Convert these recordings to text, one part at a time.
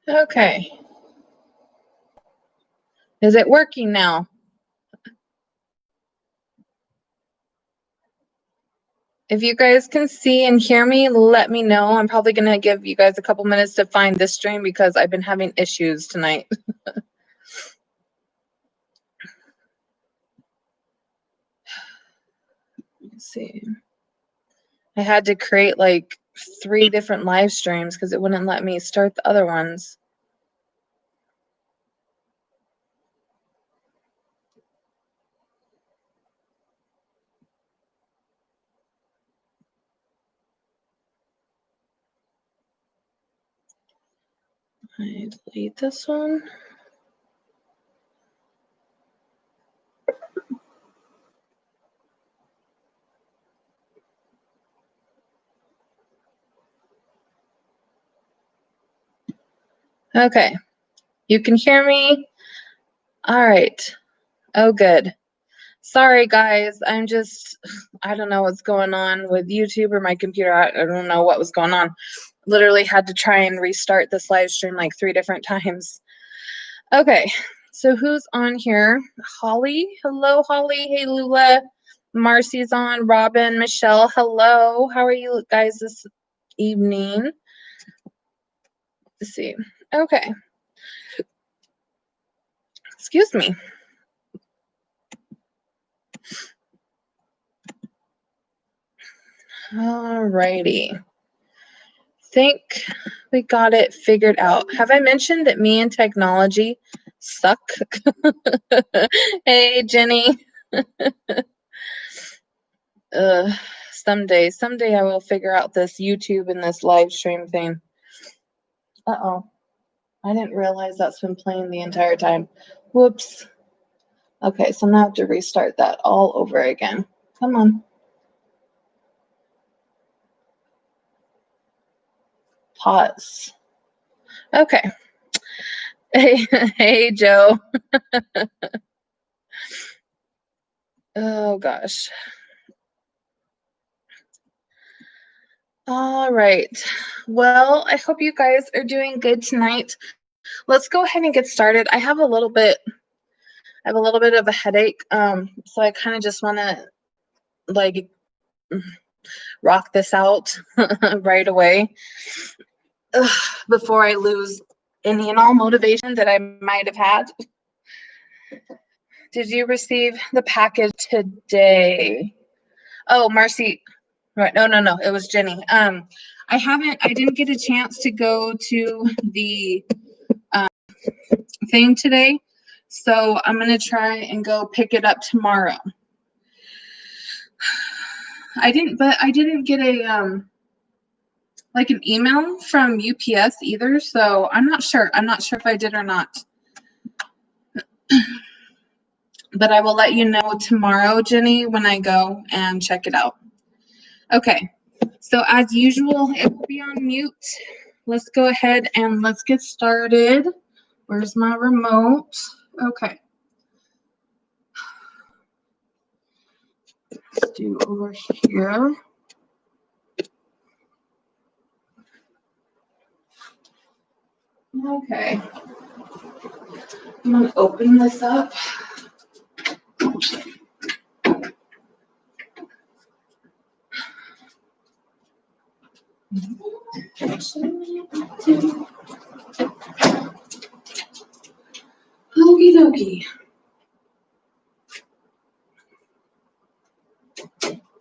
Okay. Is it working now? If you guys can see and hear me, let me know. I'm probably going to give you guys a couple minutes to find this stream because I've been having issues tonight. Let's see. I had to create like 3 different live streams because it wouldn't let me start the other ones. I delete this one. Okay. You can hear me? All right. Oh, good. Sorry, guys. I don't know what's going on with YouTube or my computer. I don't know what was going on. Literally had to try and restart this live stream like 3 different times. Okay. So who's on here? Holly. Hello, Holly. Hey, Lula. Marcy's on. Robin. Michelle. Hello. How are you guys this evening? Let's see. Okay. Excuse me. Alrighty. Think we got it figured out. Have I mentioned that me and technology suck? Hey, Jenny. Someday I will figure out this YouTube and this live stream thing. Uh-oh. I didn't realize that's been playing the entire time. Whoops. Okay, so now I have to restart that all over again. Come on. Pause. Okay. Hey, Joe. Oh, gosh. All right. Well, I hope you guys are doing good tonight. Let's go ahead and get started. I have a little bit of a headache. So I kind of just want to like rock this out right away before I lose any and all motivation that I might have had. Did you receive the package today? Oh, Marcy. Right. No. It was Jenny. I didn't get a chance to go to the thing today, so I'm gonna try and go pick it up tomorrow. I didn't get a like an email from UPS either, so I'm not sure if I did or not. But I will let you know tomorrow, Jenny, when I go and check it out. Okay, so as usual, it will be on mute. Let's go ahead and let's get started. Where's my remote? Okay. Let's do over here. Okay. I'm going to open this up. Okie dokie.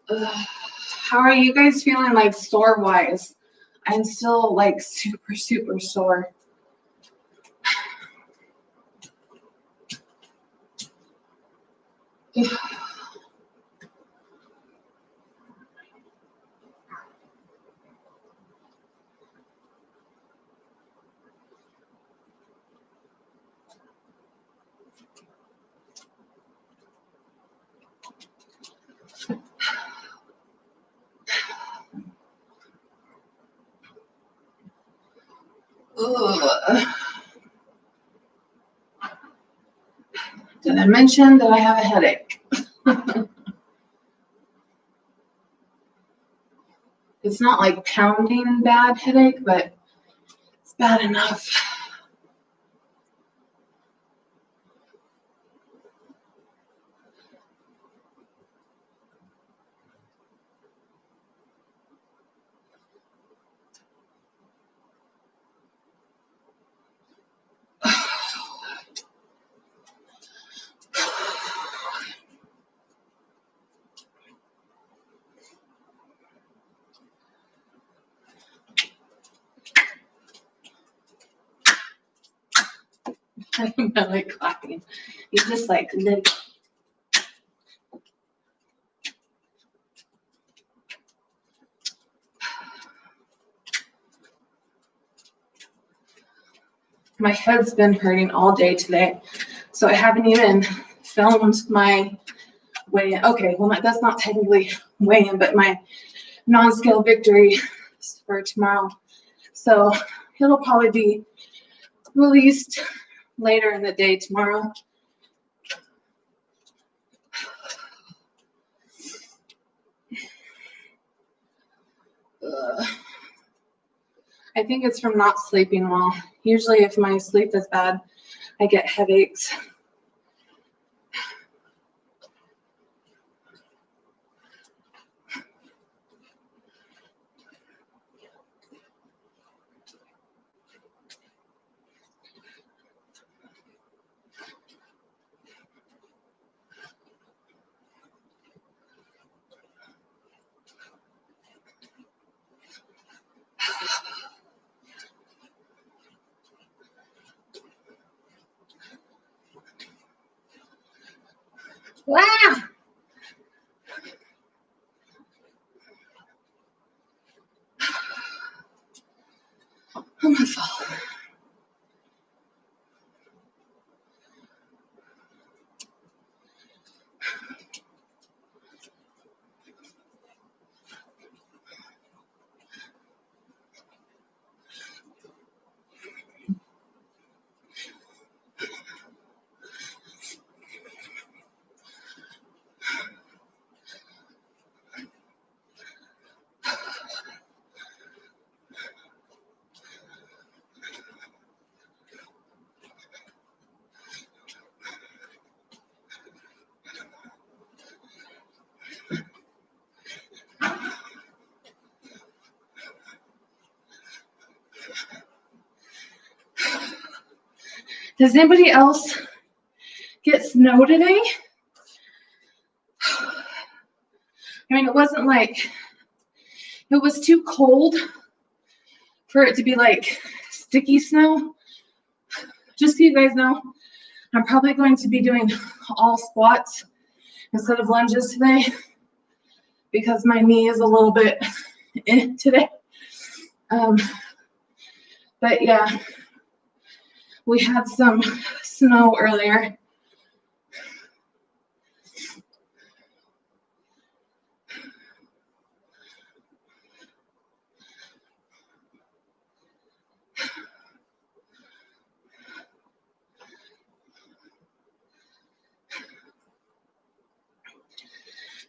How are you guys feeling like store-wise? I'm still like super sore. Did I mention that I have a headache? It's not like pounding bad headache, but it's bad enough. I don't know, like clapping. You just like live. My head's been hurting all day today, so I haven't even filmed my weigh-in. Okay, well, that's not technically weigh-in, but my non-scale victory for tomorrow. So it'll probably be released later in the day tomorrow. I think it's from not sleeping well. Usually if my sleep is bad, I get headaches. Ah! I'm gonna fall. Does anybody else get snow today? I mean, it wasn't like, it was too cold for it to be like sticky snow. Just so you guys know, I'm probably going to be doing all squats instead of lunges today because my knee is a little bit in today. But yeah, we had some snow earlier.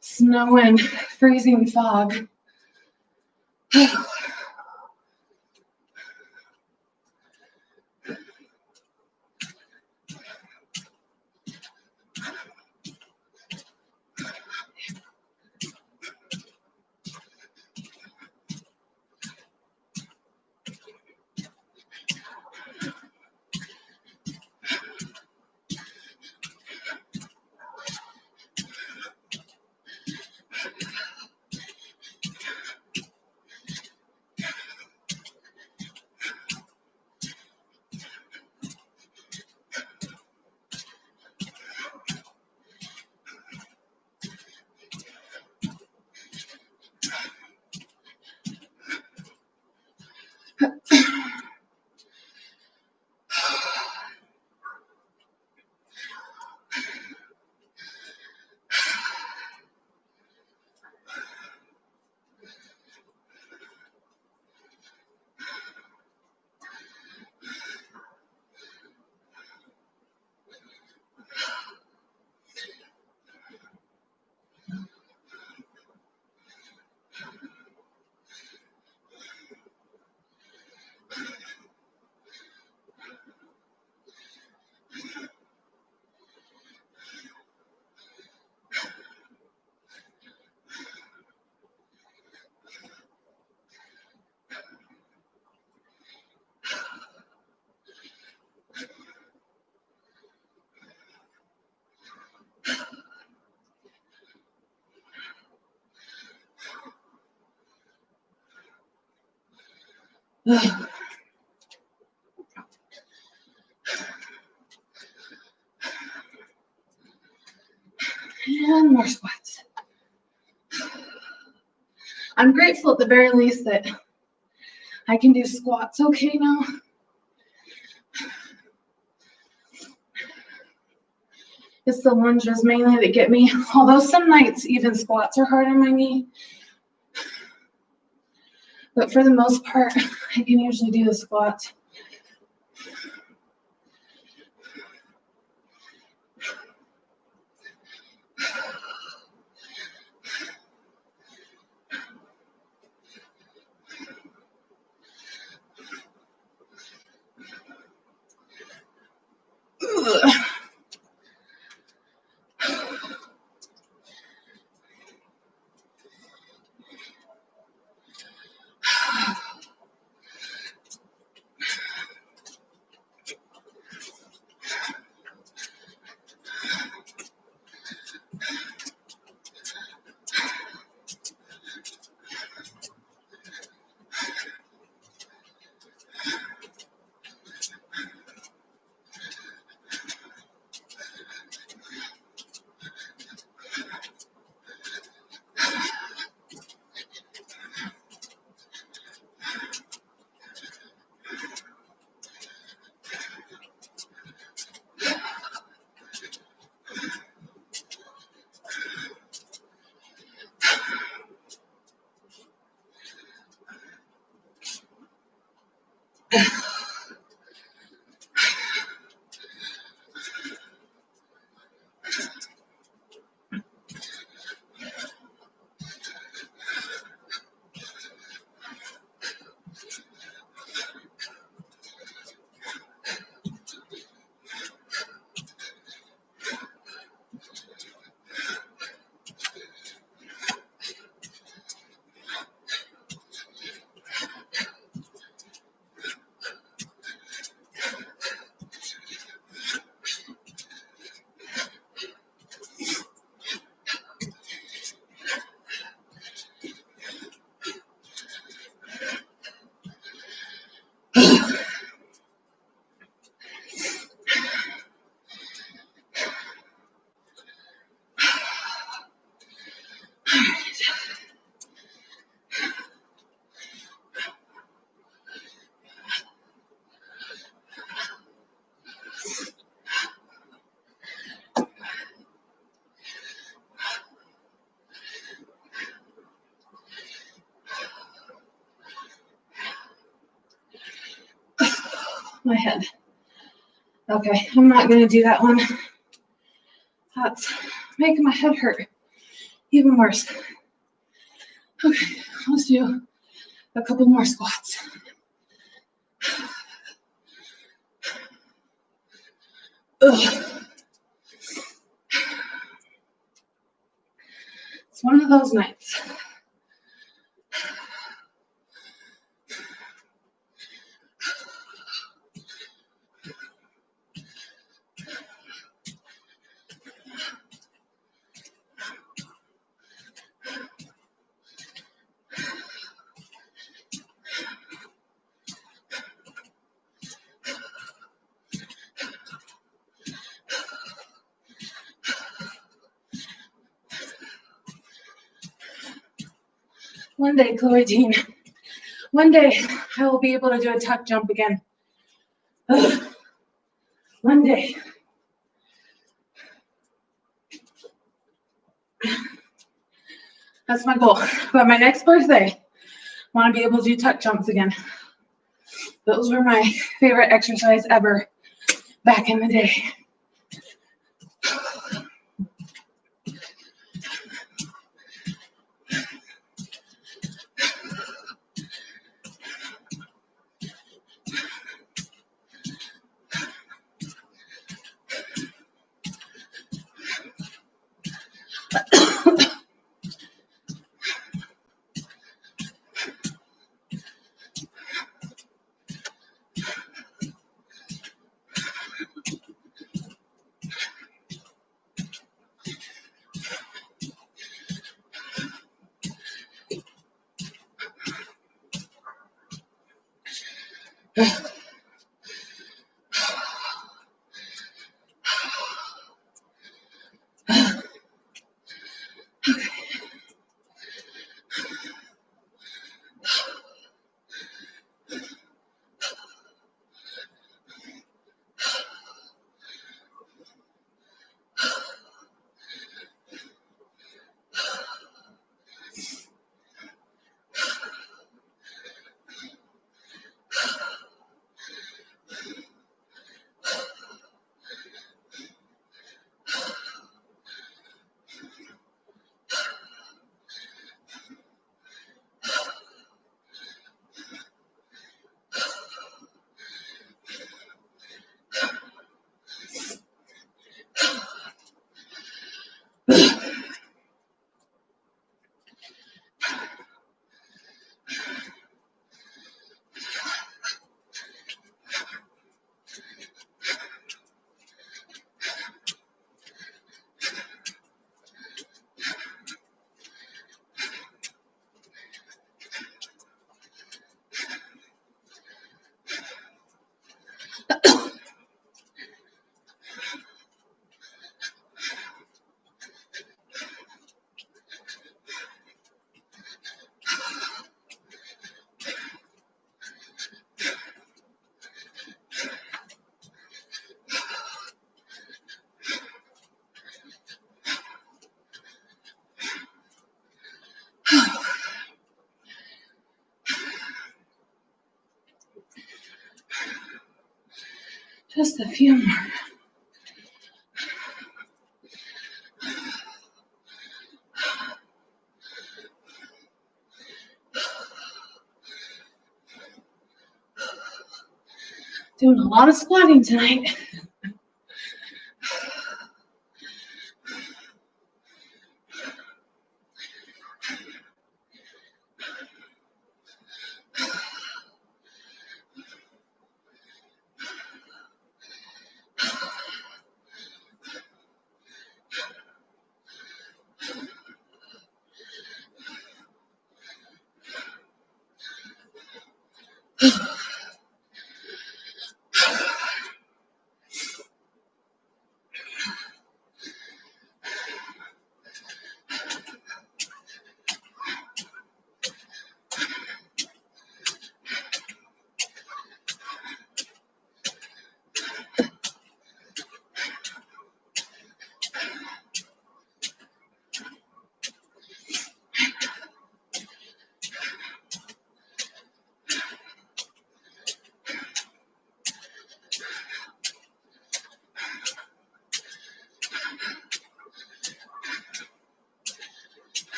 Snow and freezing fog. 10 more squats. I'm grateful at the very least that I can do squats okay now. It's the lunges mainly that get me, although some nights even squats are hard on my knee. But for the most part, I can usually do the squats. My head. Okay, I'm not going to do that one. That's making my head hurt even worse. Okay, let's do a couple more squats. Ugh. It's one of those nights. One day, Chloe Ting, one day I will be able to do a tuck jump again. Ugh. One day. That's my goal. But my next birthday, I want to be able to do tuck jumps again. Those were my favorite exercise ever back in the day. Just a few more. Doing a lot of squatting tonight.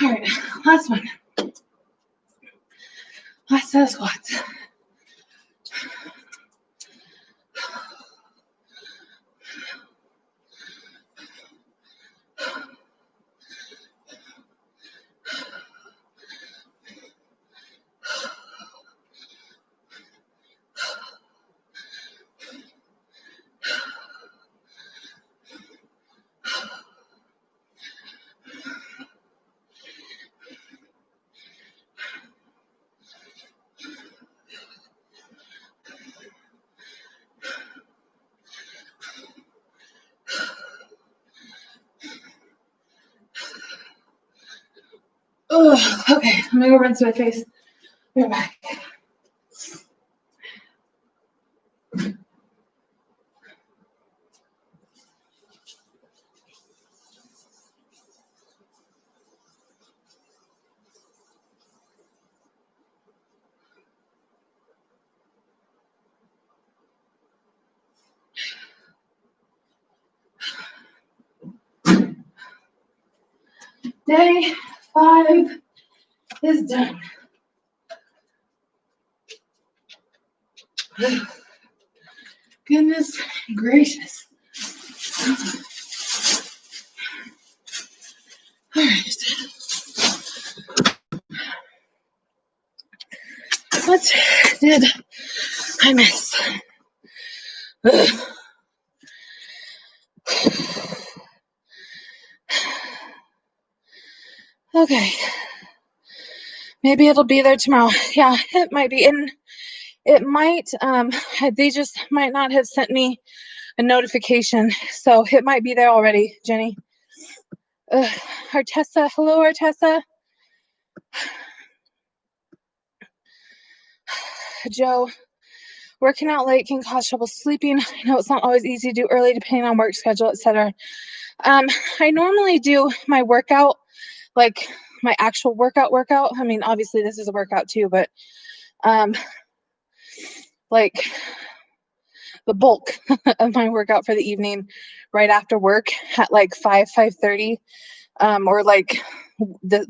All right, last one. Last set of squats. Oh, okay, I'm gonna go rinse my face. We're back. Day 5 is done. Goodness gracious. All right. What did I miss? Okay. Maybe it'll be there tomorrow. Yeah, it might be. And it might, they just might not have sent me a notification. So it might be there already, Jenny. Artessa, hello, Artessa. Joe, working out late can cause trouble sleeping. I know it's not always easy to do early depending on work schedule, etc. I normally do my workout, like my actual workout. I mean, obviously this is a workout too, but like the bulk of my workout for the evening right after work at like 5:30, or like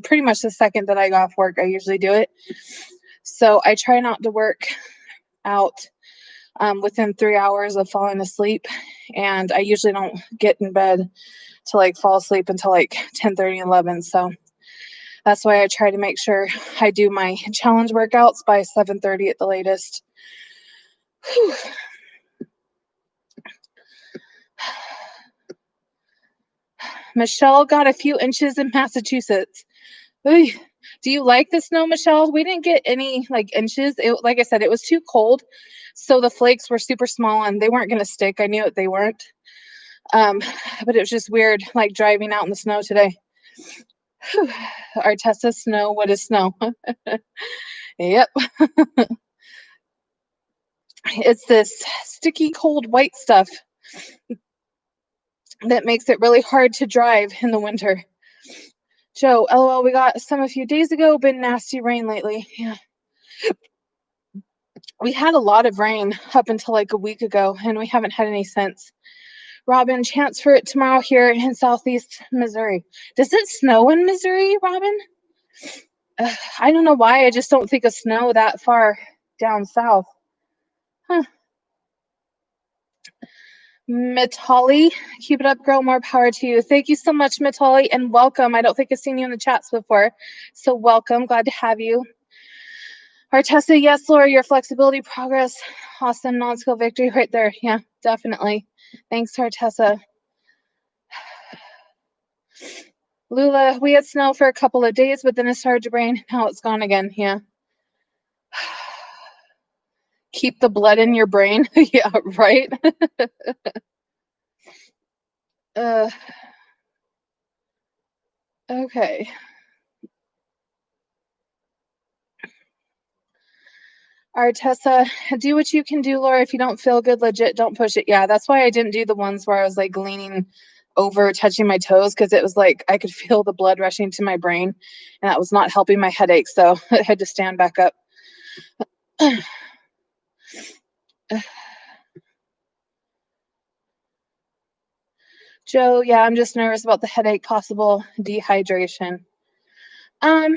pretty much the second that I got off work, I usually do it. So I try not to work out within 3 hours of falling asleep, and I usually don't get in bed to like fall asleep until like 10:30, 11. So that's why I try to make sure I do my challenge workouts by 7:30 at the latest. Whew. Michelle got a few inches in Massachusetts. Oy. Do you like the snow, Michelle? We didn't get any like inches. Like I said, it was too cold. So the flakes were super small and they weren't going to stick. I knew it, they weren't. But it was just weird, like driving out in the snow today. Artessa, snow. What is snow? Yep. It's this sticky, cold, white stuff. that makes it really hard to drive in the winter. Joe, LOL, we got some a few days ago, been nasty rain lately. Yeah. We had a lot of rain up until like a week ago, and we haven't had any since. Robin, chance for it tomorrow here in southeast Missouri. Does it snow in Missouri, Robin? I don't know why. I just don't think of snow that far down south. Huh. Mitali, keep it up, girl. More power to you. Thank you so much, Mitali, and welcome. I don't think I've seen you in the chats before, so welcome. Glad to have you. Artessa, yes, Laura, your flexibility progress. Awesome non-skill victory right there. Yeah, definitely. Thanks, Artessa. Lula, we had snow for a couple of days, but then it started to rain. Now it's gone again. Yeah. Keep the blood in your brain. Yeah, right? Okay. Artessa, do what you can do, Laura. If you don't feel good, legit, don't push it. Yeah, that's why I didn't do the ones where I was like leaning over, touching my toes, because it was like I could feel the blood rushing to my brain, and that was not helping my headache. So I had to stand back up. Joe, yeah, I'm just nervous about the headache, possible dehydration. I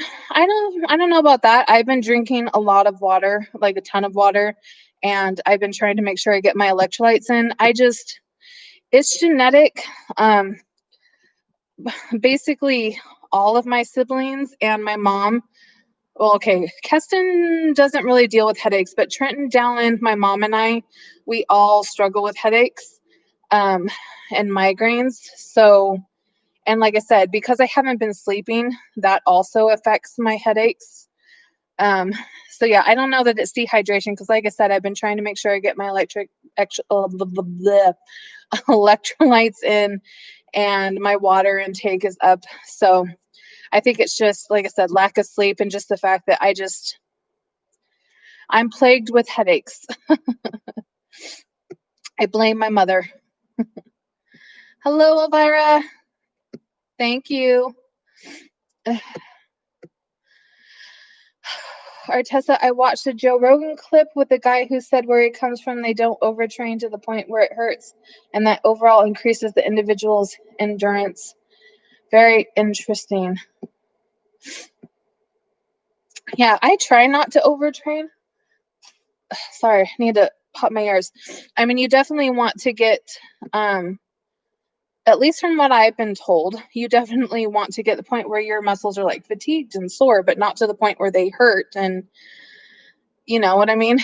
don't know about that. I've been drinking a lot of water, like a ton of water, and I've been trying to make sure I get my electrolytes in. It's genetic. Basically all of my siblings and my mom. Well, okay, Keston doesn't really deal with headaches, but Trenton, Dallin, my mom, and I, we all struggle with headaches and migraines. So, and like I said, because I haven't been sleeping, that also affects my headaches. So yeah, I don't know that it's dehydration because, like I said, I've been trying to make sure I get my electrolytes in, and my water intake is up. So I think it's just, like I said, lack of sleep and just the fact that I'm plagued with headaches. I blame my mother. Hello, Elvira. Thank you. Artessa, I watched a Joe Rogan clip with the guy who said where he comes from, they don't overtrain to the point where it hurts, and that overall increases the individual's endurance. Very interesting. Yeah, I try not to overtrain. Sorry, I need to pop my ears. I mean, you definitely want to get, at least from what I've been told, you definitely want to get the point where your muscles are like fatigued and sore, but not to the point where they hurt. And you know what I mean?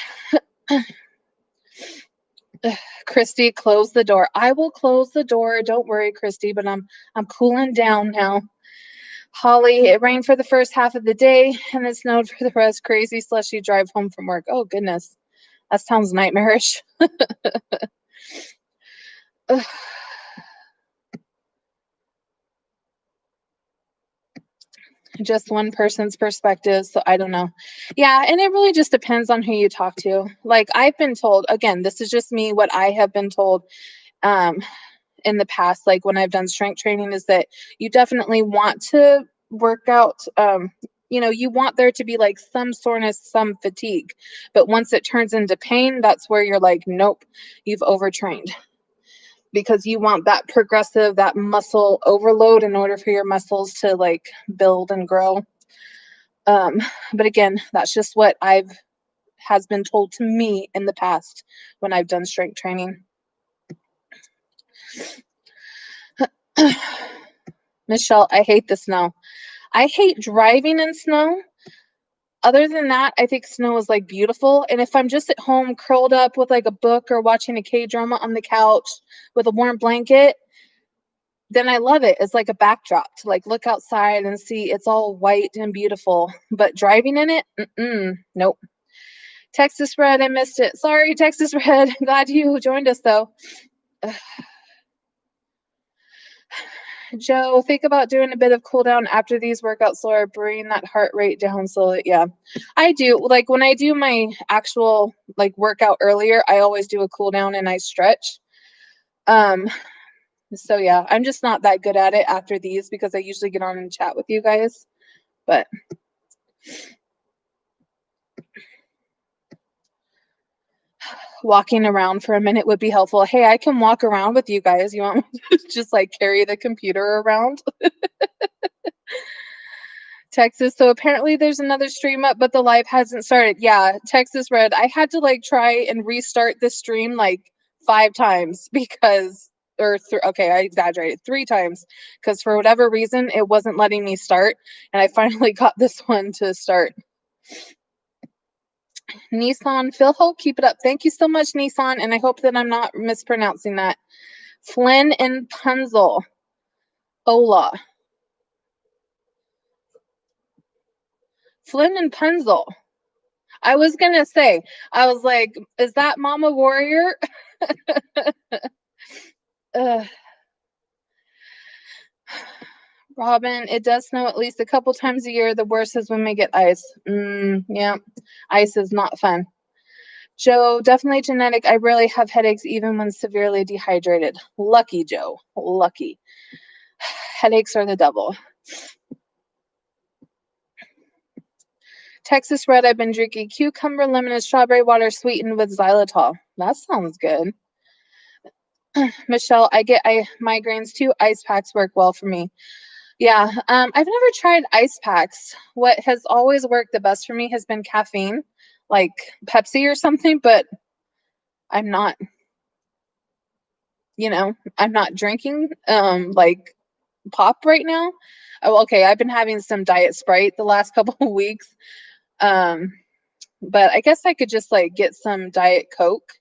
Christy, close the door. I will close the door. Don't worry, Christy, but I'm cooling down now. Holly, it rained for the first half of the day and it snowed for the rest. Crazy slushy drive home from work. Oh goodness. That sounds nightmarish. Just one person's perspective, so I don't know. Yeah, and it really just depends on who you talk to. Like I've been told, again, this is just me, what I have been told in the past, like when I've done strength training, is that you definitely want to work out, you want there to be like some soreness, some fatigue, but once it turns into pain, that's where you're like, nope, you've overtrained, because you want that progressive, that muscle overload in order for your muscles to like build and grow. But again, that's just what has been told to me in the past when I've done strength training. Michelle, I hate the snow. I hate driving in snow. Other than that, I think snow is like beautiful. And if I'm just at home curled up with like a book or watching a K-drama on the couch with a warm blanket, then I love it. It's like a backdrop to like look outside and see it's all white and beautiful. But driving in it, nope. Texas Red, I missed it. Sorry, Texas Red. Glad you joined us though. Joe, think about doing a bit of cool down after these workouts, Laura. Bring that heart rate down slowly. Yeah, I do. Like when I do my actual like workout earlier, I always do a cool down and I stretch. So yeah, I'm just not that good at it after these because I usually get on and chat with you guys. But walking around for a minute would be helpful. Hey, I can walk around with you guys. You want me to just like carry the computer around? Texas. So apparently there's another stream up, but the live hasn't started. Yeah, Texas Red. I had to like try and restart the stream like 5 times because, okay, I exaggerated, 3 times because for whatever reason it wasn't letting me start, and I finally got this one to start. Nissan Phil Hope, keep it up. Thank you so much, Nissan, and I hope that I'm not mispronouncing that. Flynn and Punzel. Ola. Flynn and Punzel. I was gonna say, I was like, is that Mama Warrior? Robin, it does snow at least a couple times a year. The worst is when we get ice. Yeah, ice is not fun. Joe, definitely genetic. I rarely have headaches even when severely dehydrated. Lucky, Joe. Lucky. Headaches are the devil. Texas Red, I've been drinking cucumber, lemon, and strawberry water sweetened with xylitol. That sounds good. Michelle, I get migraines too. Ice packs work well for me. Yeah, I've never tried ice packs. What has always worked the best for me has been caffeine, like Pepsi or something, but I'm not, I'm not drinking like pop right now. Oh, okay, I've been having some Diet Sprite the last couple of weeks. But I guess I could just like get some Diet Coke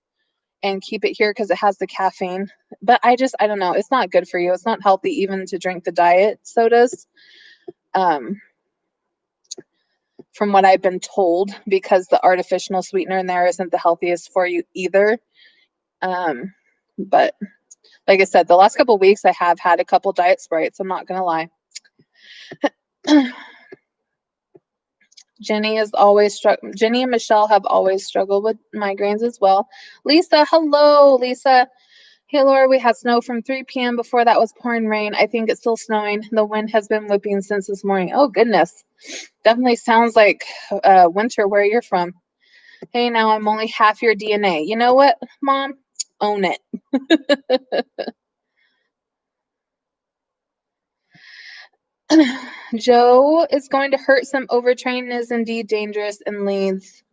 and keep it here because it has the caffeine. But I don't know. It's not good for you. It's not healthy even to drink the diet sodas. From what I've been told, because the artificial sweetener in there isn't the healthiest for you either. But like I said, the last couple of weeks I have had a couple Diet Sprites. I'm not gonna lie. Jenny and Michelle have always struggled with migraines as well. Lisa, hello, Lisa. Hey, Laura, we had snow from 3 p.m. Before that was pouring rain. I think it's still snowing. The wind has been whipping since this morning. Oh, goodness. Definitely sounds like winter where you're from. Hey, now I'm only half your DNA. You know what, Mom? Own it. Joe is going to hurt. Some overtraining is indeed dangerous and leads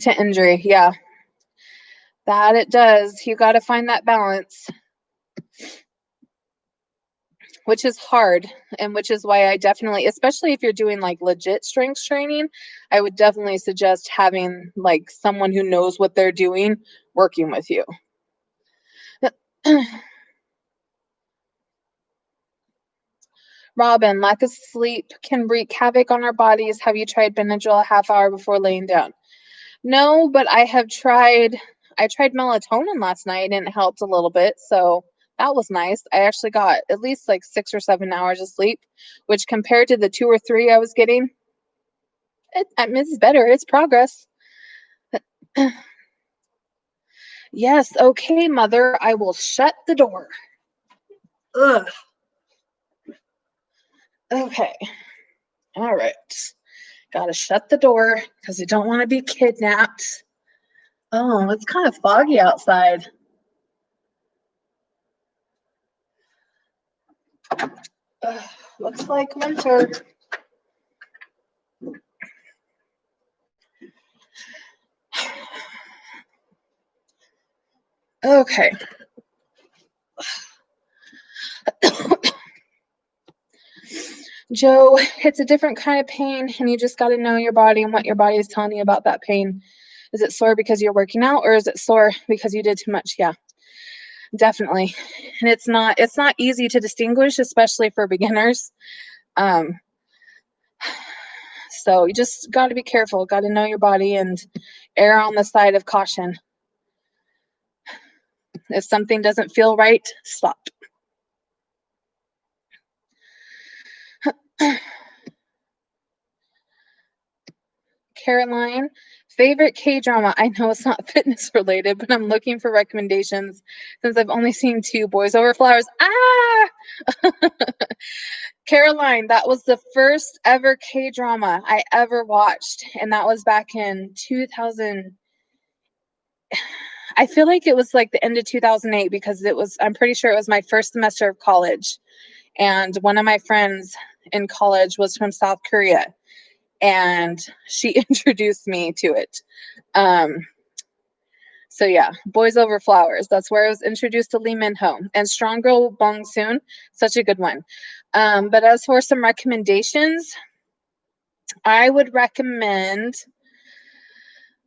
to injury. Yeah, that it does. You got to find that balance, which is hard, and which is why I definitely, especially if you're doing like legit strength training, I would definitely suggest having like someone who knows what they're doing working with you. Robin, lack of sleep can wreak havoc on our bodies. Have you tried Benadryl a half hour before laying down? No, but I tried melatonin last night and it helped a little bit. So that was nice. I actually got at least like 6 or 7 hours of sleep, which compared to the 2 or 3 I was getting, it's better. It's progress. Yes. Okay, mother. I will shut the door. Ugh. Okay. All right. Gotta shut the door because I don't want to be kidnapped. Oh, it's kind of foggy outside. Looks like winter. Okay. Joe, it's a different kind of pain, and you just got to know your body and what your body is telling you about that pain. Is it sore because you're working out, or is it sore because you did too much? Yeah, definitely. And it's not easy to distinguish, especially for beginners. So you just got to be careful. Got to know your body and err on the side of caution. If something doesn't feel right, stop. Caroline, Favorite K-drama. I know it's not fitness related, but I'm looking for recommendations since I've only seen 2, Boys Over Flowers. Caroline, that was the first ever K-drama I ever watched, and that was back in 2000. I feel like it was like the end of 2008 because I'm pretty sure it was my first semester of college. And one of my friends in college was from South Korea, and she introduced me to it. So yeah, Boys Over Flowers. That's where I was introduced to Lee Min-ho. And Strong Girl Bong Soon, such a good one. But as for some recommendations, I would recommend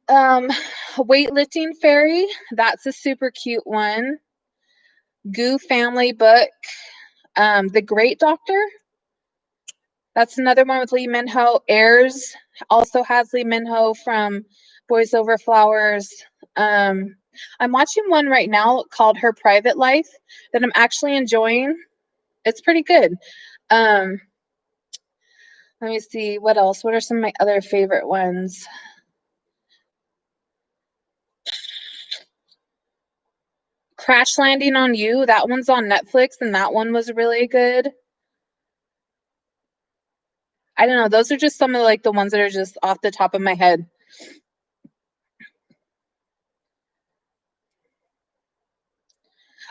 Weightlifting Fairy. That's a super cute one. Goo Family Book. The Great Doctor. That's another one with Lee Min-ho. Heirs also has Lee Min-ho from Boys Over Flowers. I'm watching one right now called Her Private Life that I'm actually enjoying. It's pretty good. Let me see what else. What are some of my other favorite ones? Crash Landing on You. That one's on Netflix, and that one was really good. I don't know. Those are just some of like the ones that are just off the top of my head.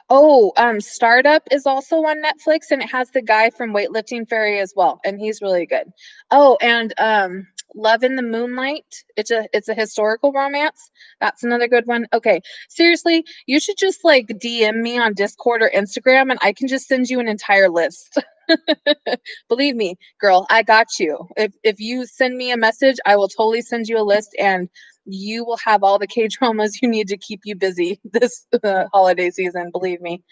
Oh, Startup is also on Netflix, and it has the guy from Weightlifting Fairy as well, and he's really good. Oh, and Love in the Moonlight. It's a historical romance. That's another good one. Okay, seriously, you should just like DM me on Discord or Instagram, and I can just send you an entire list. Believe me, girl, I got you. If you send me a message, I will totally send you a list, and you will have all the K-dramas you need to keep you busy this holiday season. Believe me.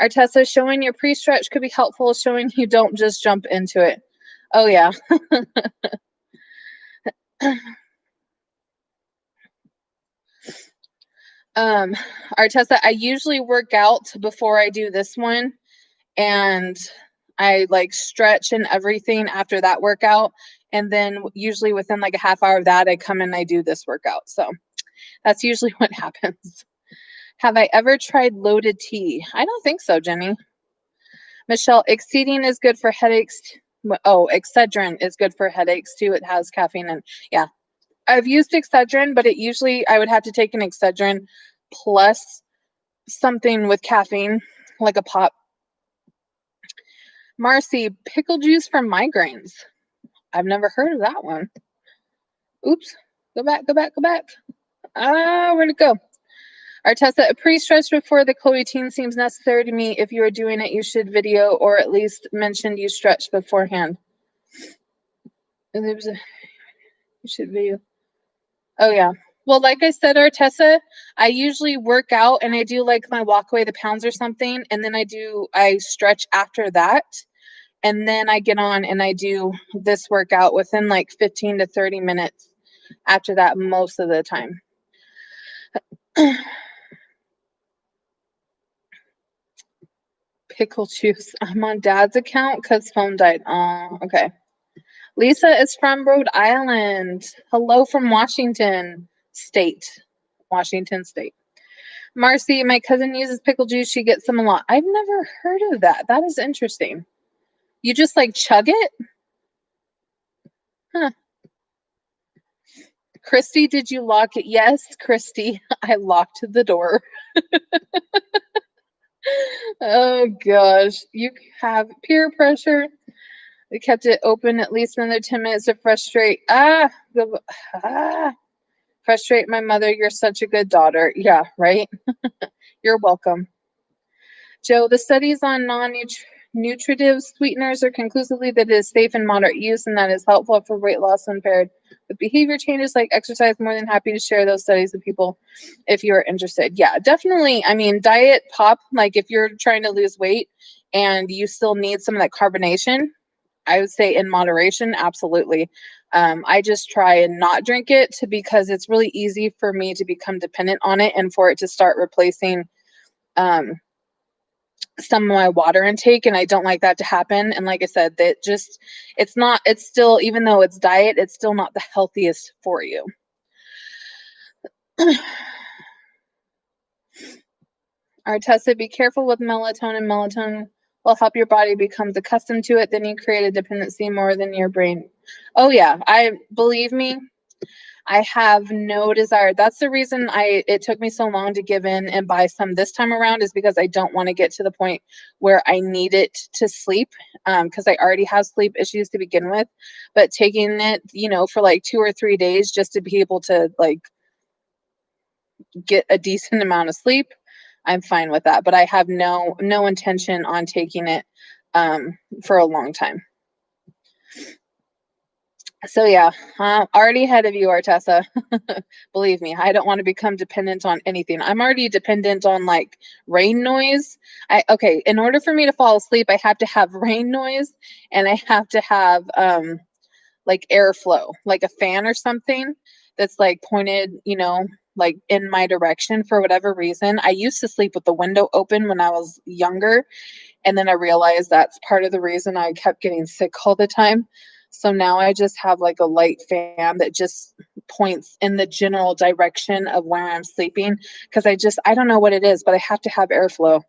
Artessa, showing your pre-stretch could be helpful, showing you don't just jump into it. Oh, yeah. Artessa, I usually work out before I do this one, and I like stretch and everything after that workout. And then usually within like a half hour of that, I come and I do this workout. So that's usually what happens. Have I ever tried loaded tea? I don't think so, Jenny. Michelle, Excedrin is good for headaches. Oh, Excedrin is good for headaches too. It has caffeine and yeah. I've used Excedrin, but it usually I would have to take an Excedrin plus something with caffeine, like a pop. Marcy, pickle juice for migraines. I've never heard of that one. Oops. Go back. Where'd it go? Artessa, a pre-stretch before the Chloe Ting seems necessary to me. If you are doing it, you should video or at least mention you stretch beforehand. You should video. Oh, yeah. Well, like I said, Artessa, I usually work out and I do like my walk away the pounds or something. And then I stretch after that. And then I get on and I do this workout within like 15 to 30 minutes after that most of the time. Pickle juice. I'm on Dad's account because phone died. Oh, okay. Lisa is from Rhode Island. Hello from Washington State. Washington State. Marcy, my cousin uses pickle juice. She gets some a lot. I've never heard of that. That is interesting. You just like chug it? Huh. Christy, did you lock it? Yes, Christy, I locked the door. Oh gosh, you have peer pressure. We kept it open at least another 10 minutes to frustrate. Frustrate my mother. You're such a good daughter. Yeah, right? You're welcome. Joe, the studies on non-nutritive sweeteners are conclusively that it is safe in moderate use and that is helpful for weight loss when paired with behavior changes like exercise. More than happy to share those studies with people if you're interested. Yeah, definitely. I mean, diet pop, like if you're trying to lose weight and you still need some of that carbonation, I would say in moderation, absolutely. I just try and not drink it because it's really easy for me to become dependent on it and for it to start replacing some of my water intake, and I don't like that to happen. And like I said, it's still, even though it's diet, it's still not the healthiest for you. Artessa, be careful with melatonin. Melatonin will help your body becomes accustomed to it. Then you create a dependency more than your brain. Oh yeah, believe me, I have no desire. That's the reason it took me so long to give in and buy some this time around, is because I don't want to get to the point where I need it to sleep, because I already have sleep issues to begin with. But taking it, for like 2 or 3 days just to be able to like get a decent amount of sleep, I'm fine with that. But I have no intention on taking it for a long time. So yeah, already ahead of you, Artessa. Believe me, I don't want to become dependent on anything. I'm already dependent on like rain noise. Okay, in order for me to fall asleep, I have to have rain noise, and I have to have like airflow, like a fan or something that's like pointed, like in my direction for whatever reason. I used to sleep with the window open when I was younger, and then I realized that's part of the reason I kept getting sick all the time. So now I just have like a light fan that just points in the general direction of where I'm sleeping, because I don't know what it is, but I have to have airflow.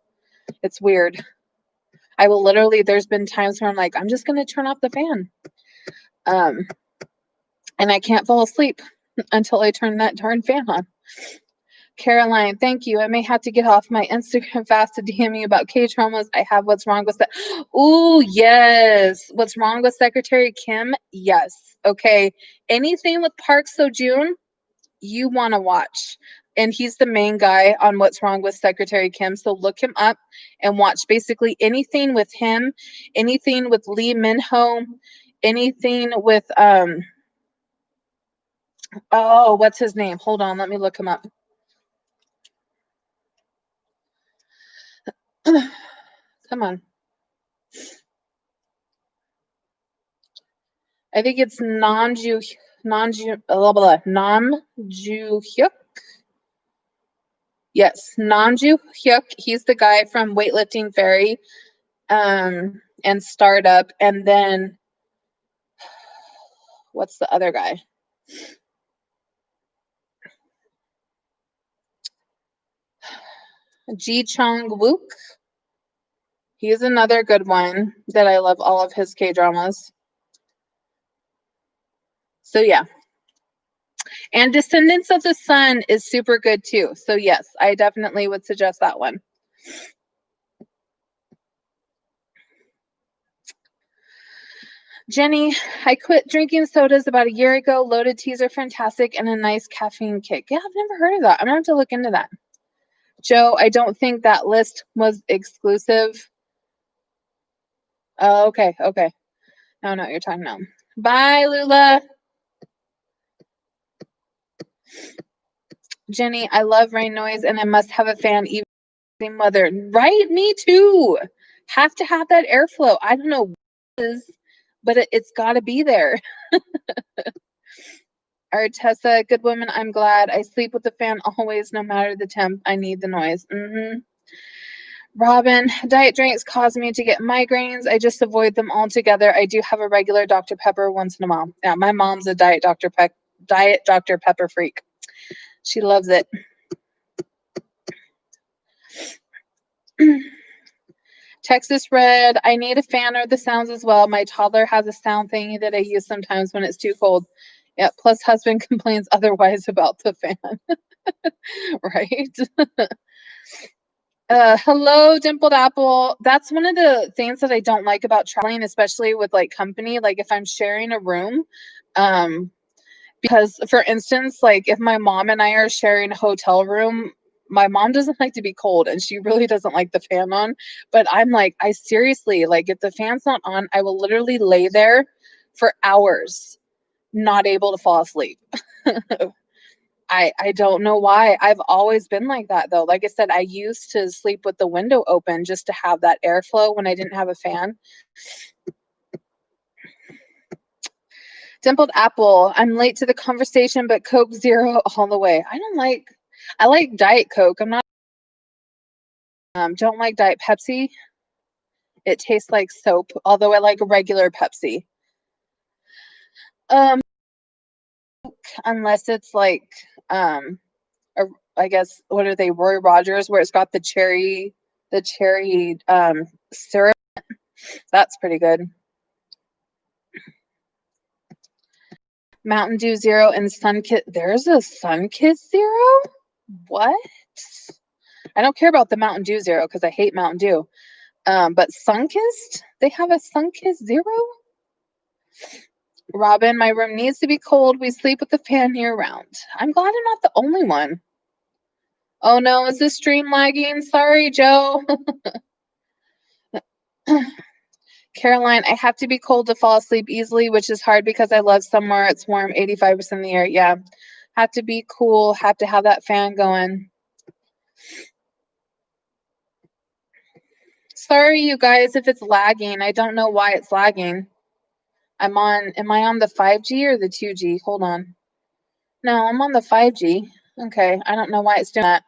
It's weird. I will literally, there's been times where I'm like, I'm just going to turn off the fan. And I can't fall asleep until I turn that darn fan on. Caroline, thank you. I may have to get off my Instagram fast to DM you about K-traumas. I have What's Wrong with that. Ooh, yes. What's Wrong with Secretary Kim? Yes. Okay. Anything with Park Seo-joon, you want to watch. And he's the main guy on What's Wrong with Secretary Kim. So look him up and watch basically anything with him, anything with Lee Min-ho, anything with oh, what's his name? Hold on, let me look him up. Come on. I think it's Namju Hyuk. Yes, Namju Hyuk. He's the guy from Weightlifting Fairy, and Startup. And then what's the other guy? Ji Chong Wook. He's another good one that I love all of his K-dramas. So yeah. And Descendants of the Sun is super good too. So yes, I definitely would suggest that one. Jenny, I quit drinking sodas about a year ago. Loaded teas are fantastic and a nice caffeine kick. Yeah, I've never heard of that. I'm gonna have to look into that. Joe, I don't think that list was exclusive. Oh, okay. I don't know what you're talking about. Bye, Lula. Jenny, I love rain noise and I must have a fan even mother. Right? Me too. Have to have that airflow. I don't know what it is, but it's got to be there. Artessa, good woman, I'm glad. I sleep with the fan always, no matter the temp. I need the noise. Robin, diet drinks cause me to get migraines. I just avoid them altogether. I do have a regular Dr. Pepper once in a while. Yeah, my mom's a diet Dr. Pepper freak. She loves it. Texas Red, I need a fan or the sounds as well. My toddler has a sound thingy that I use sometimes when it's too cold. Yeah, plus husband complains otherwise about the fan. Right? Hello, Dimpled Apple. That's one of the things that I don't like about traveling, especially with like company. Like if I'm sharing a room, because for instance, like if my mom and I are sharing a hotel room, my mom doesn't like to be cold and she really doesn't like the fan on. But I'm like, I seriously, like if the fan's not on, I will literally lay there for hours, not able to fall asleep. I don't know why. I've always been like that though. Like I said, I used to sleep with the window open just to have that airflow when I didn't have a fan. Dimpled Apple, I'm late to the conversation, but Coke Zero all the way. I like Diet Coke. I'm not Don't like Diet Pepsi. It tastes like soap, although I like a regular Pepsi. Unless it's like, I guess, what are they, Roy Rogers, where it's got the cherry syrup. That's pretty good. Mountain Dew Zero and Sunkist. There's a Sunkist Zero? What? I don't care about the Mountain Dew Zero because I hate Mountain Dew. But Sunkist? They have a Sunkist Zero? Robin, my room needs to be cold. We sleep with the fan year round. I'm glad I'm not the only one. Oh no, is this stream lagging? Sorry, Joe. Caroline, I have to be cold to fall asleep easily, which is hard because I love somewhere it's warm 85% of the year. Yeah. Have to be cool, have to have that fan going. Sorry, you guys, if it's lagging. I don't know why it's lagging. Am I on the 5G or the 2G? Hold on. No, I'm on the 5G. Okay, I don't know why it's doing that.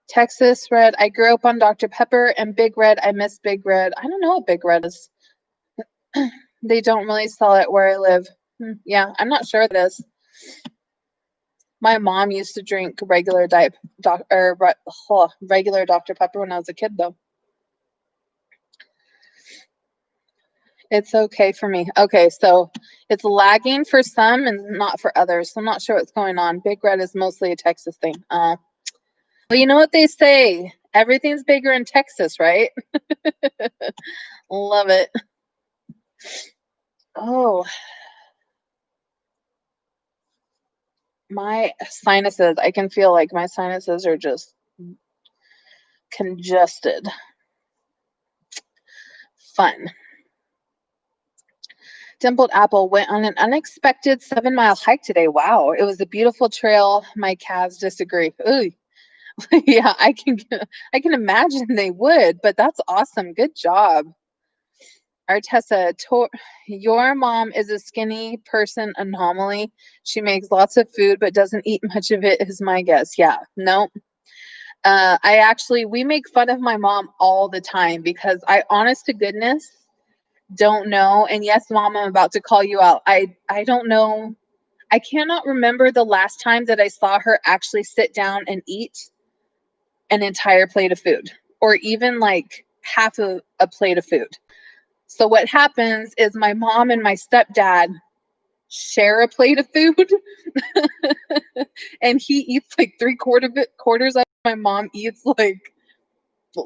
Texas Red, I grew up on Dr. Pepper, and Big Red, I miss Big Red. I don't know what Big Red is. They don't really sell it where I live. Yeah, I'm not sure it is. My mom used to drink regular regular Dr. Pepper when I was a kid, though. It's okay for me. Okay, so it's lagging for some and not for others. So I'm not sure what's going on. Big Red is mostly a Texas thing. Well, you know what they say. Everything's bigger in Texas, right? Love it. Oh, my sinuses. I can feel like my sinuses are just congested. Fun. Dimpled Apple went on an unexpected 7-mile hike today. Wow, it was a beautiful trail. My calves disagree. Ooh. Yeah, I can imagine they would, but that's awesome. Good job. Artessa, your mom is a skinny person anomaly. She makes lots of food but doesn't eat much of it, is my guess. Yeah, no. We make fun of my mom all the time because I, honest to goodness, don't know. And yes, Mom, I'm about to call you out. I don't know. I cannot remember the last time that I saw her actually sit down and eat an entire plate of food, or even like half of a plate of food. So what happens is my mom and my stepdad share a plate of food and he eats like quarters of it. My mom eats like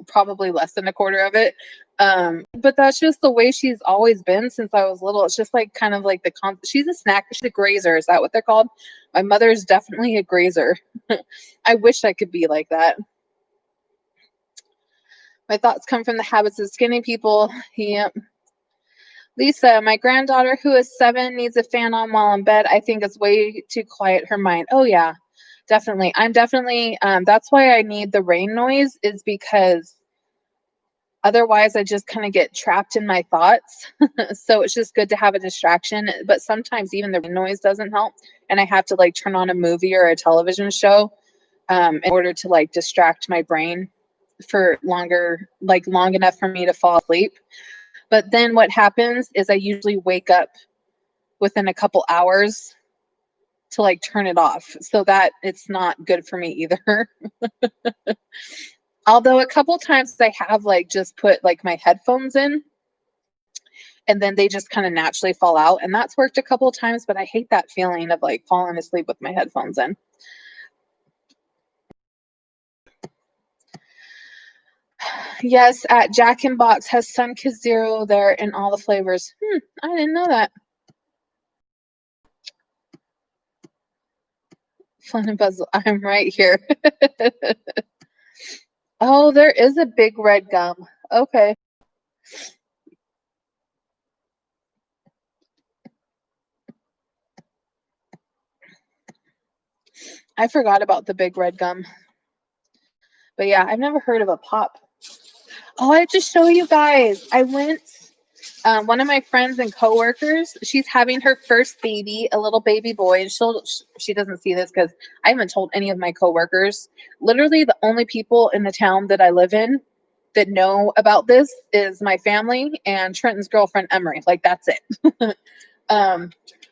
probably less than a quarter of it. But that's just the way she's always been since I was little. It's just like kind of like she's a snack, she's a grazer. Is that what they're called? My mother is definitely a grazer. I wish I could be like that. My thoughts come from the habits of skinny people. Yep. Lisa, my granddaughter who is 7 needs a fan on while in bed. I think it's way too quiet her mind. Oh yeah, definitely. I'm definitely, that's why I need the rain noise, is because otherwise I just kind of get trapped in my thoughts. So it's just good to have a distraction, but sometimes even the rain noise doesn't help. And I have to like turn on a movie or a television show in order to like distract my brain for longer, like long enough for me to fall asleep. But then what happens is I usually wake up within a couple hours to like turn it off. So that it's not good for me either. Although a couple times I have like just put like my headphones in and then they just kind of naturally fall out. And that's worked a couple times, but I hate that feeling of like falling asleep with my headphones in. Yes, at Jack in Box has Sunkist Zero there in all the flavors. I didn't know that. Fun and Puzzle, I'm right here. Oh, there is a big red gum. Okay. I forgot about the big red gum. But yeah, I've never heard of a pop. Oh, I have to show you guys. I went one of my friends and coworkers, she's having her first baby, a little baby boy, and she doesn't see this because I haven't told any of my coworkers. Literally, the only people in the town that I live in that know about this is my family and Trenton's girlfriend Emery. Like, that's it.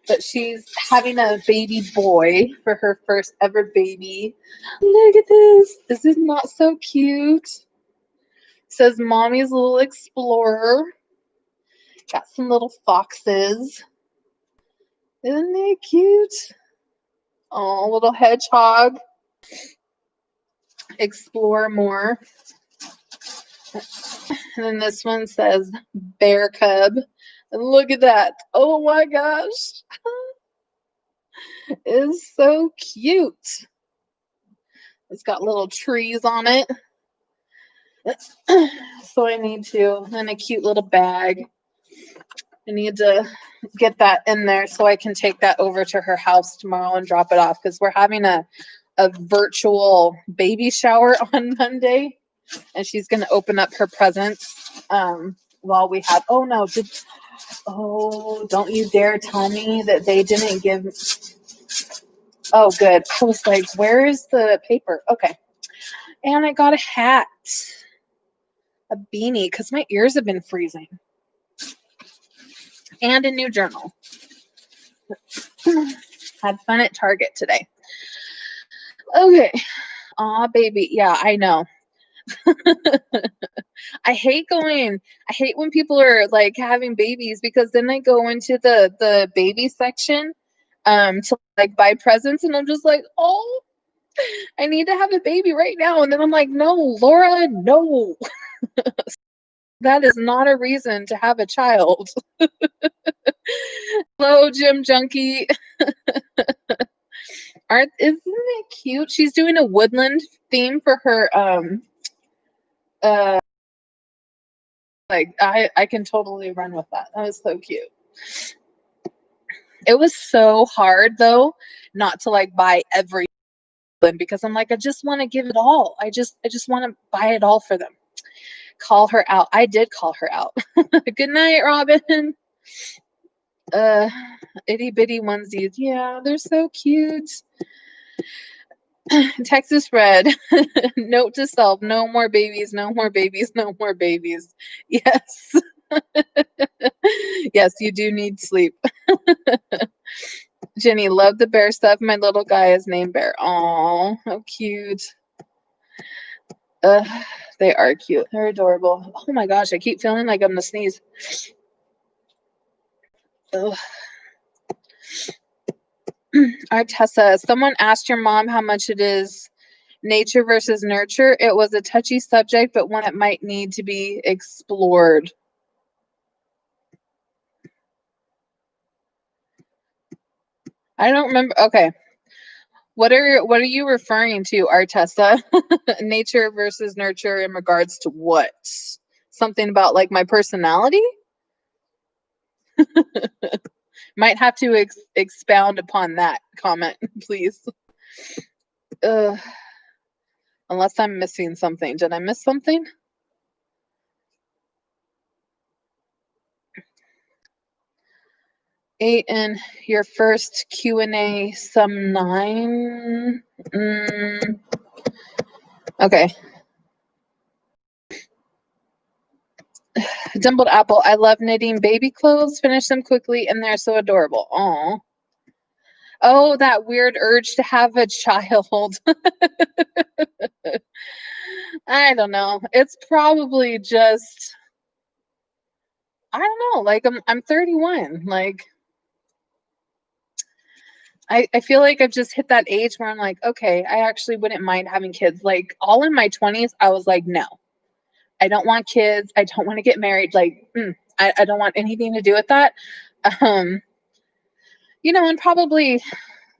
But she's having a baby boy for her first ever baby. Look at this. This is not so cute. It says Mommy's Little Explorer. Got some little foxes. Isn't it cute? Oh, little hedgehog. Explore more. And then this one says bear cub. And look at that. Oh my gosh. It's so cute. It's got little trees on it. So I need to, and a cute little bag. I need to get that in there so I can take that over to her house tomorrow and drop it off because we're having a virtual baby shower on Monday, and she's going to open up her presents while we have. Oh no! Don't you dare tell me that they didn't give. Oh, good. I was like, where is the paper? Okay, and I got a hat, a beanie because my ears have been freezing, and a new journal. Had fun at Target today. Okay. Aw, baby. Yeah, I know. I hate when people are like having babies because then I go into the baby section to like buy presents and I'm just like, oh, I need to have a baby right now. And then I'm like, no, Laura, no. That is not a reason to have a child. Hello, Gym Junkie. Isn't it cute? She's doing a woodland theme for her like I can totally run with that. That was so cute. It was so hard though not to like buy every because I'm like I just want to give it all. I just want to buy it all for them. Call her out. I did call her out. Good night, Robin. Itty bitty onesies. Yeah, they're so cute. Texas Red. Note to self, no more babies, no more babies, no more babies. Yes. Yes, you do need sleep. Jenny, love the bear stuff. My little guy is named Bear. Aw, how cute. They are cute. They're adorable. Oh my gosh, I keep feeling like I'm gonna sneeze. Ugh. Artessa, someone asked your mom how much it is nature versus nurture. It was a touchy subject, but one that might need to be explored. I don't remember. Okay. What are you referring to, Artessa? Nature versus nurture in regards to what? Something about like my personality? Might have to expound upon that comment, please. Unless I'm missing something. Did I miss something? Eight in your first Q&A, some 9. Okay. Dimpled Apple, I love knitting baby clothes. Finish them quickly, and they're so adorable. Aw. Oh, that weird urge to have a child. I don't know. It's probably just, I don't know. Like I'm 31. Like I feel like I've just hit that age where I'm like, okay, I actually wouldn't mind having kids. Like all in my 20s, I was like, no, I don't want kids. I don't want to get married. Like, I don't want anything to do with that. And probably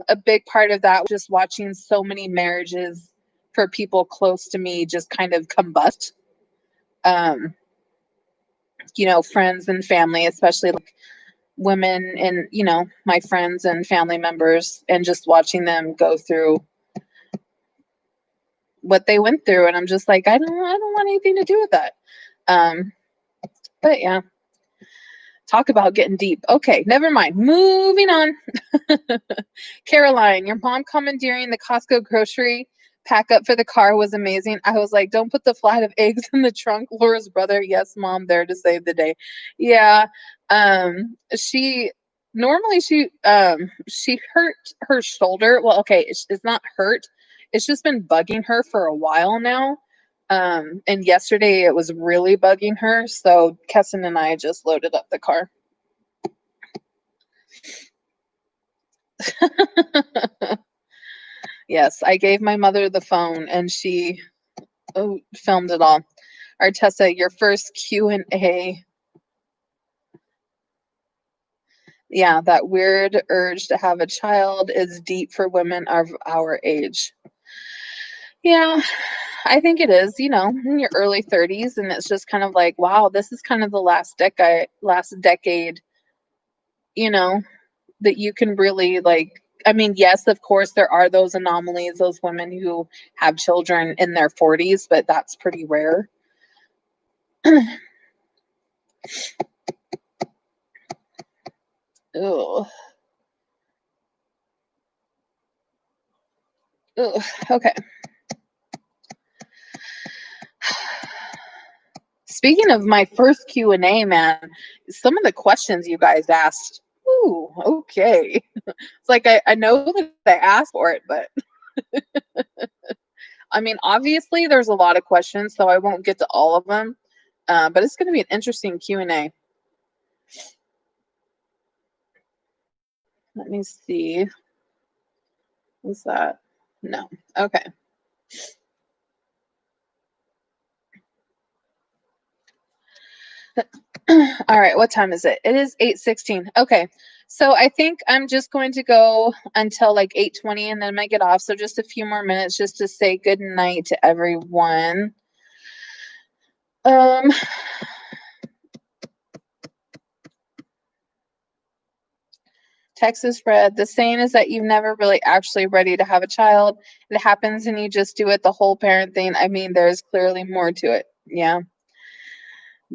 a big part of that was just watching so many marriages for people close to me just kind of combust. Friends and family, especially like women and, my friends and family members, and just watching them go through what they went through. And I'm just like, I don't want anything to do with that. But yeah. Talk about getting deep. Okay, never mind. Moving on. Caroline, your mom commandeering the Costco grocery pack up for the car was amazing. I was like, don't put the flight of eggs in the trunk. Laura's brother, yes, mom, there to save the day. Yeah. She normally she hurt her shoulder. Well, okay, it's not hurt. It's just been bugging her for a while now. And yesterday it was really bugging her. So Kesson and I just loaded up the car. Yes, I gave my mother the phone and she filmed it all. Artessa, your first Q&A. Yeah, that weird urge to have a child is deep for women of our age. Yeah, I think it is, in your early 30s, and it's just kind of like, wow, this is kind of the last decade, that you can really yes, of course, there are those anomalies, those women who have children in their 40s, but that's pretty rare. Ugh. Ugh. Okay. Speaking of my first Q&A, man, some of the questions you guys asked, ooh, okay. It's like I know that I asked for it, but I mean, obviously there's a lot of questions, so I won't get to all of them. But it's going to be an interesting Q&A. Let me see. What's that? No. Okay. All right, what time is it? It is 8:16. Okay. So I think I'm just going to go until like 8:20 and then I might get off. So just a few more minutes just to say good night to everyone. Texas Red, the saying is that you're never really actually ready to have a child. It happens and you just do it, the whole parent thing. I mean, there's clearly more to it. Yeah.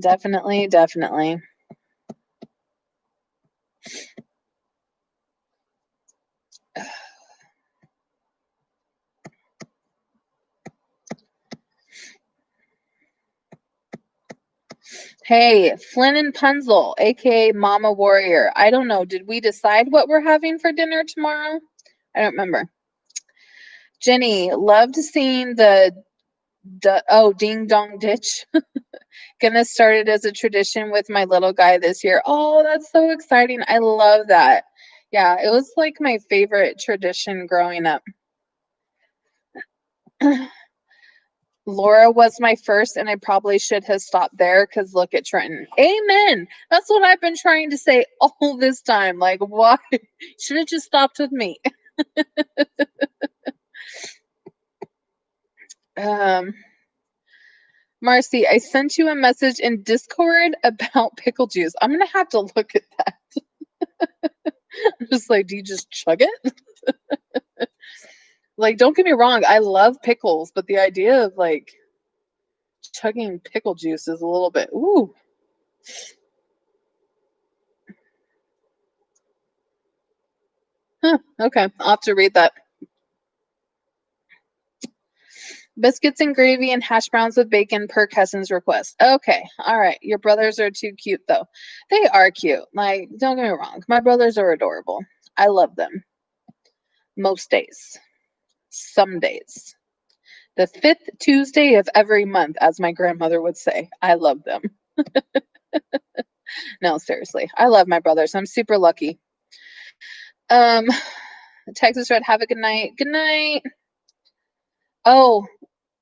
Definitely. Hey, Flynn and Punzel, aka Mama Warrior. I don't know. Did we decide what we're having for dinner tomorrow? I don't remember. Jenny, loved seeing the Ding Dong Ditch. Gonna start it as a tradition with my little guy this year. Oh, that's so exciting. I love that. Yeah, it was like my favorite tradition growing up. Laura was my first, and I probably should have stopped there because look at Trenton. Amen. That's what I've been trying to say all this time. Like, why? Should have just stopped with me. Marcy, I sent you a message in Discord about pickle juice. I'm gonna have to look at that. I'm just like, do you just chug it? Like, don't get me wrong, I love pickles, but the idea of like chugging pickle juice is a little bit ooh. Huh, okay, I'll have to read that. Biscuits and gravy and hash browns with bacon per cousin's request. Okay, all right. Your brothers are too cute, though. They are cute. Like, don't get me wrong. My brothers are adorable. I love them. Most days. Some days. The 5th Tuesday of every month, as my grandmother would say. I love them. No, seriously. I love my brothers. I'm super lucky. Texas Red, have a good night. Good night. Oh,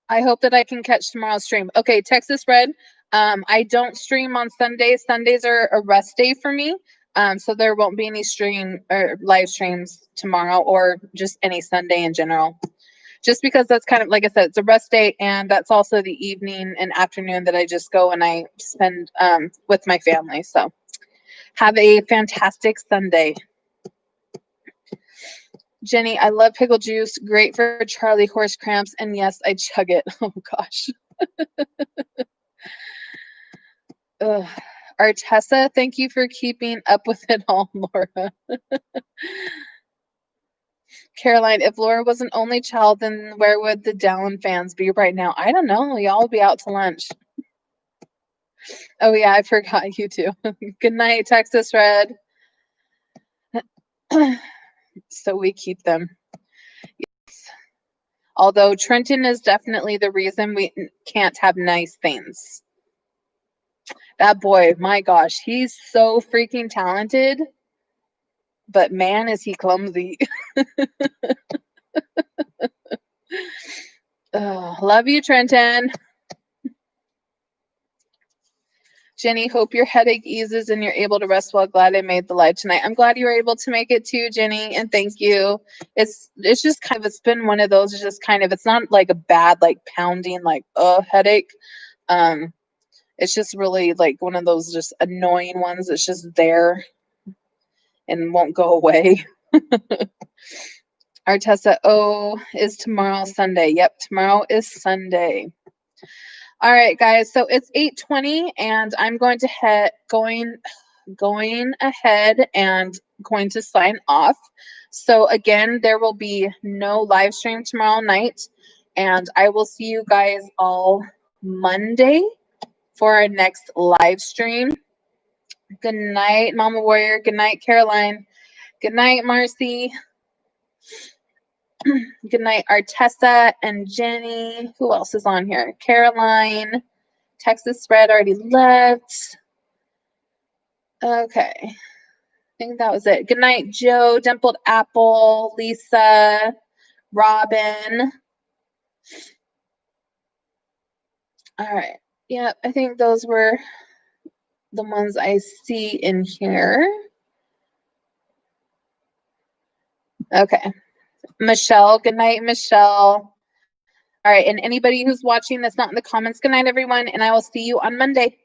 I hope that I can catch tomorrow's stream. Okay, Texas Red. I don't stream on Sundays. Sundays are a rest day for me. So there won't be any stream or live streams tomorrow or just any Sunday in general. Just because that's kind of, like I said, it's a rest day, and that's also the evening and afternoon that I just go and I spend with my family. So have a fantastic Sunday. Jenny, I love pickle juice. Great for Charlie horse cramps. And yes, I chug it. Oh, gosh. Ugh. Artessa, thank you for keeping up with it all, Laura. Caroline, if Laura was an only child, then where would the Dallin fans be right now? I don't know. Y'all will be out to lunch. Oh, yeah, I forgot you too. Good night, Texas Red. So we keep them. Yes. Although Trenton is definitely the reason we can't have nice things. That boy, my gosh, he's so freaking talented. But man, is he clumsy. Love you, Trenton. Jenny, hope your headache eases and you're able to rest well. Glad I made the live tonight. I'm glad you were able to make it too, Jenny, and thank you. It's just kind of, it's been one of those, it's just kind of, it's not like a bad, like pounding, like, headache. It's just really like one of those just annoying ones that's just there and won't go away. Artessa, is tomorrow Sunday? Yep, tomorrow is Sunday. All right, guys. So it's 8:20, and I'm going to going ahead and going to sign off. So again, there will be no live stream tomorrow night, and I will see you guys all Monday for our next live stream. Good night, Mama Warrior. Good night, Caroline. Good night, Marcy. Good night, Artessa and Jenny. Who else is on here? Caroline. Texas Red already left. Okay. I think that was it. Good night, Joe, Dimpled Apple, Lisa, Robin. All right. Yep, I think those were the ones I see in here. Okay. Michelle, good night, Michelle. All right, and anybody who's watching that's not in the comments, good night, everyone, and I will see you on Monday.